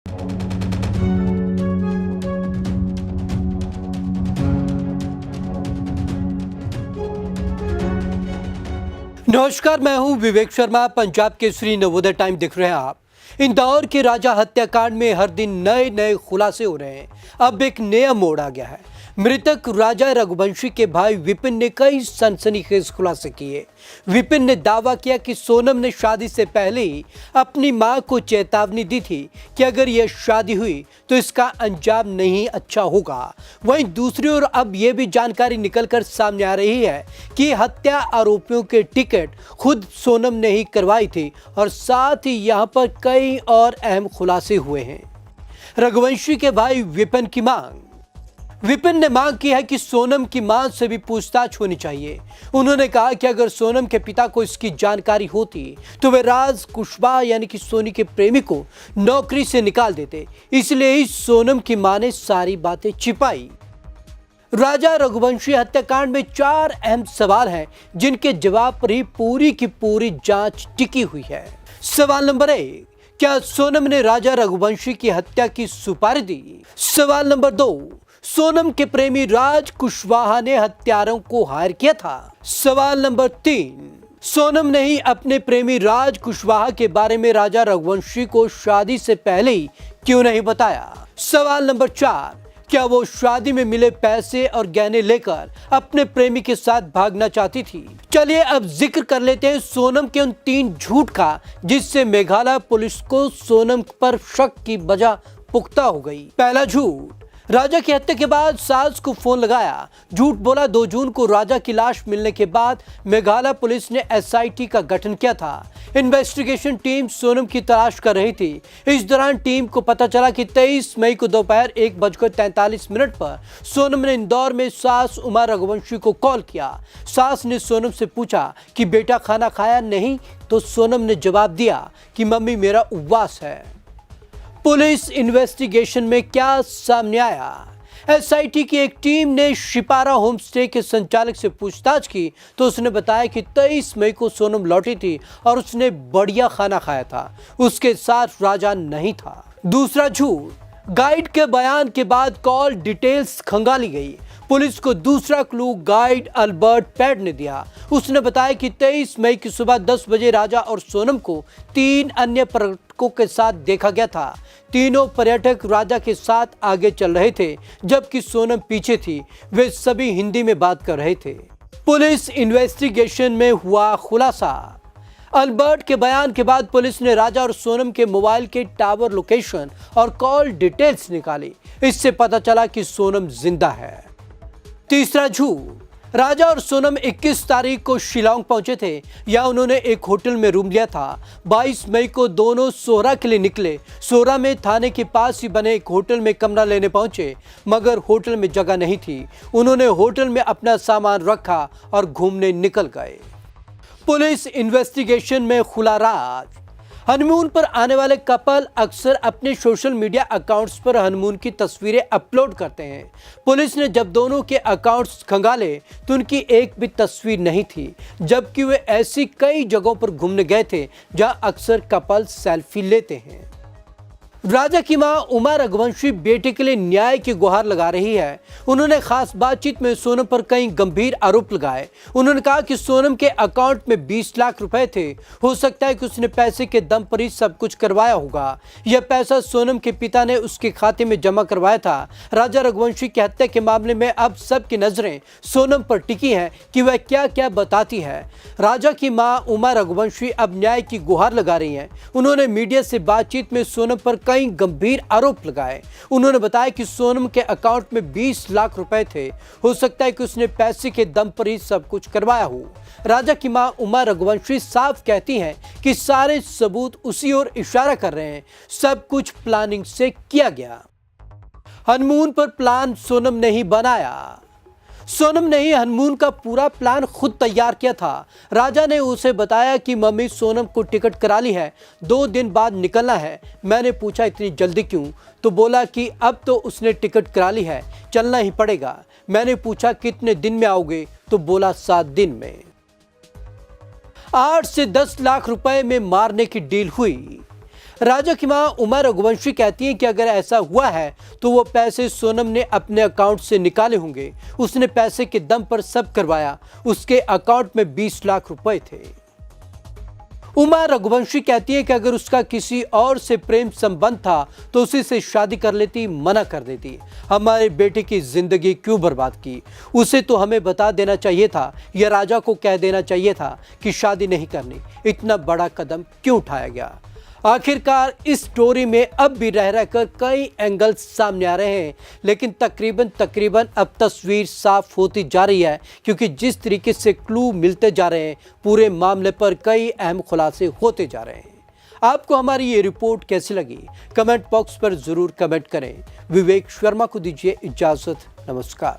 नमस्कार, मैं हूं विवेक शर्मा। पंजाब केसरी नवोदय टाइम देख रहे हैं आप। इंदौर के राजा हत्याकांड में हर दिन नए नए खुलासे हो रहे हैं। अब एक नया मोड़ आ गया है। मृतक राजा रघुवंशी के भाई विपिन ने कई सनसनीखेज खुलासे किए। विपिन ने दावा किया कि सोनम ने शादी से पहले ही अपनी मां को चेतावनी दी थी कि अगर यह शादी हुई तो इसका अंजाम नहीं अच्छा होगा। वहीं दूसरी ओर अब यह भी जानकारी निकलकर सामने आ रही है कि हत्या आरोपियों के टिकट खुद सोनम ने ही करवाई थी और साथ ही यहां पर कई और अहम खुलासे हुए हैं। रघुवंशी के भाई विपिन ने मांग की है कि सोनम की मां से भी पूछताछ होनी चाहिए। उन्होंने कहा कि अगर सोनम के पिता को इसकी जानकारी होती तो वे राज कुशवाहा यानी कि सोनी के प्रेमी को नौकरी से निकाल देते, इसलिए ही सोनम की मां ने सारी बातें छिपाई। राजा रघुवंशी हत्याकांड में 4 अहम सवाल हैं जिनके जवाब पर ही पूरी की पूरी जांच टिकी हुई है। सवाल नंबर 1, क्या सोनम ने राजा रघुवंशी की हत्या की सुपारी दी? सवाल नंबर 2, सोनम के प्रेमी राज कुशवाहा ने हत्यारों को हायर किया था? सवाल नंबर 3, सोनम ने ही अपने प्रेमी राज कुशवाहा के बारे में राजा रघुवंशी को शादी से पहले ही क्यों नहीं बताया? सवाल नंबर 4, क्या वो शादी में मिले पैसे और गहने लेकर अपने प्रेमी के साथ भागना चाहती थी? चलिए अब जिक्र कर लेते हैं सोनम के उन 3 झूठ का जिससे मेघालय पुलिस को सोनम पर शक की वजह पुख्ता हो गई। पहला झूठ, राजा की हत्या के बाद सास को फोन लगाया। झूठ बोला 2 जून को राजा की लाश मिलने के बाद मेघालय पुलिस ने एसआईटी का गठन किया था। इन्वेस्टिगेशन टीम सोनम की तलाश कर रही थी। इस दौरान टीम को पता चला कि 23 मई को दोपहर 1:43 पर सोनम ने इंदौर में सास उमा रघुवंशी को कॉल किया। सास ने सोनम से पूछा कि बेटा खाना खाया नहीं, तो सोनम ने जवाब दिया कि मम्मी मेरा उपवास है। पुलिस इन्वेस्टिगेशन में क्या सामने आया? एसआईटी की एक टीम ने शिपारा होम स्टे के संचालक से पूछताछ की तो उसने बताया कि 23 मई को सोनम लौटी थी और उसने बढ़िया खाना खाया था, उसके साथ राजा नहीं था। दूसरा झूठ, गाइड के बयान के बाद कॉल डिटेल्स खंगाली गई। पुलिस को दूसरा क्लू गाइड अल्बर्ट पैड ने दिया। उसने बताया कि 23 मई की सुबह 10 बजे राजा और सोनम को 3 अन्य पर्यटकों के साथ देखा गया था। तीनों पर्यटक राजा के साथ आगे चल रहे थे जबकि सोनम पीछे थी। वे सभी हिंदी में बात कर रहे थे। पुलिस इन्वेस्टिगेशन में हुआ खुलासा। अल्बर्ट के बयान के बाद पुलिस ने राजा और सोनम के मोबाइल के टावर लोकेशन और कॉल डिटेल्स निकाली। इससे पता चला कि सोनम जिंदा है। तीसरा झूठ, राजा और सोनम 21 तारीख को शिलांग पहुंचे थे या उन्होंने एक होटल में रूम लिया था। 22 मई को दोनों सोहरा के लिए निकले। सोहरा में थाने के पास ही बने एक होटल में कमरा लेने पहुंचे मगर होटल में जगह नहीं थी। उन्होंने होटल में अपना सामान रखा और घूमने निकल गए। पुलिस इन्वेस्टिगेशन में खुला राज। हनीमून पर आने वाले कपल अक्सर अपने सोशल मीडिया अकाउंट्स पर हनीमून की तस्वीरें अपलोड करते हैं। पुलिस ने जब दोनों के अकाउंट्स खंगाले तो उनकी एक भी तस्वीर नहीं थी, जबकि वे ऐसी कई जगहों पर घूमने गए थे जहां अक्सर कपल सेल्फी लेते हैं। राजा की मां उमा रघुवंशी बेटे के लिए न्याय की गुहार लगा रही है। उन्होंने खास बातचीत में सोनम पर कई गंभीर आरोप लगाए। उन्होंने कहा कि सोनम के अकाउंट में 20 लाख रुपए थे। हो सकता है कि उसने पैसे के दम पर ही सब कुछ करवाया होगा। यह पैसा सोनम के पिता ने उसके खाते में जमा करवाया था। राजा रघुवंशी की हत्या के मामले में अब सबकी नजरें सोनम पर टिकी हैं कि वह क्या क्या बताती है। राजा की मां उमा रघुवंशी अब न्याय की गुहार लगा रही हैं। उन्होंने मीडिया से बातचीत में सोनम पर कई गंभीर आरोप लगाए। उन्होंने बताया कि सोनम के अकाउंट में 20 लाख रुपए थे। हो सकता है कि उसने पैसे के दम पर ही सब कुछ करवाया हो। राजा की मां उमा रघुवंशी साफ कहती हैं कि सारे सबूत उसी ओर इशारा कर रहे हैं। सब कुछ प्लानिंग से किया गया। हनीमून पर प्लान सोनम ने ही बनाया। सोनम ने ही हनीमून का पूरा प्लान खुद तैयार किया था। राजा ने उसे बताया कि मम्मी सोनम को टिकट करा ली है, 2 दिन बाद निकलना है। मैंने पूछा इतनी जल्दी क्यों, तो बोला कि अब तो उसने टिकट करा ली है, चलना ही पड़ेगा। मैंने पूछा कितने दिन में आओगे, तो बोला 7 दिन में। 8 से 10 लाख रुपए में मारने की डील हुई। राजा की मां उमा रघुवंशी कहती हैं कि अगर ऐसा हुआ है तो वो पैसे सोनम ने अपने अकाउंट से निकाले होंगे। उसने पैसे के दम पर सब करवाया। उसके अकाउंट में 20 लाख रुपए थे। उमा रघुवंशी कहती है कि अगर उसका किसी और से प्रेम संबंध था तो उसी से शादी कर लेती, मना कर देती। हमारे बेटे की जिंदगी क्यों बर्बाद की? उसे तो हमें बता देना चाहिए था या राजा को कह देना चाहिए था कि शादी नहीं करनी। इतना बड़ा कदम क्यों उठाया गया? आखिरकार इस स्टोरी में अब भी रह रहकर कई एंगल्स सामने आ रहे हैं, लेकिन तकरीबन अब तस्वीर साफ होती जा रही है, क्योंकि जिस तरीके से क्लू मिलते जा रहे हैं पूरे मामले पर कई अहम खुलासे होते जा रहे हैं। आपको हमारी ये रिपोर्ट कैसी लगी? कमेंट बॉक्स पर जरूर कमेंट करें। विवेक शर्मा को दीजिए इजाजत। नमस्कार।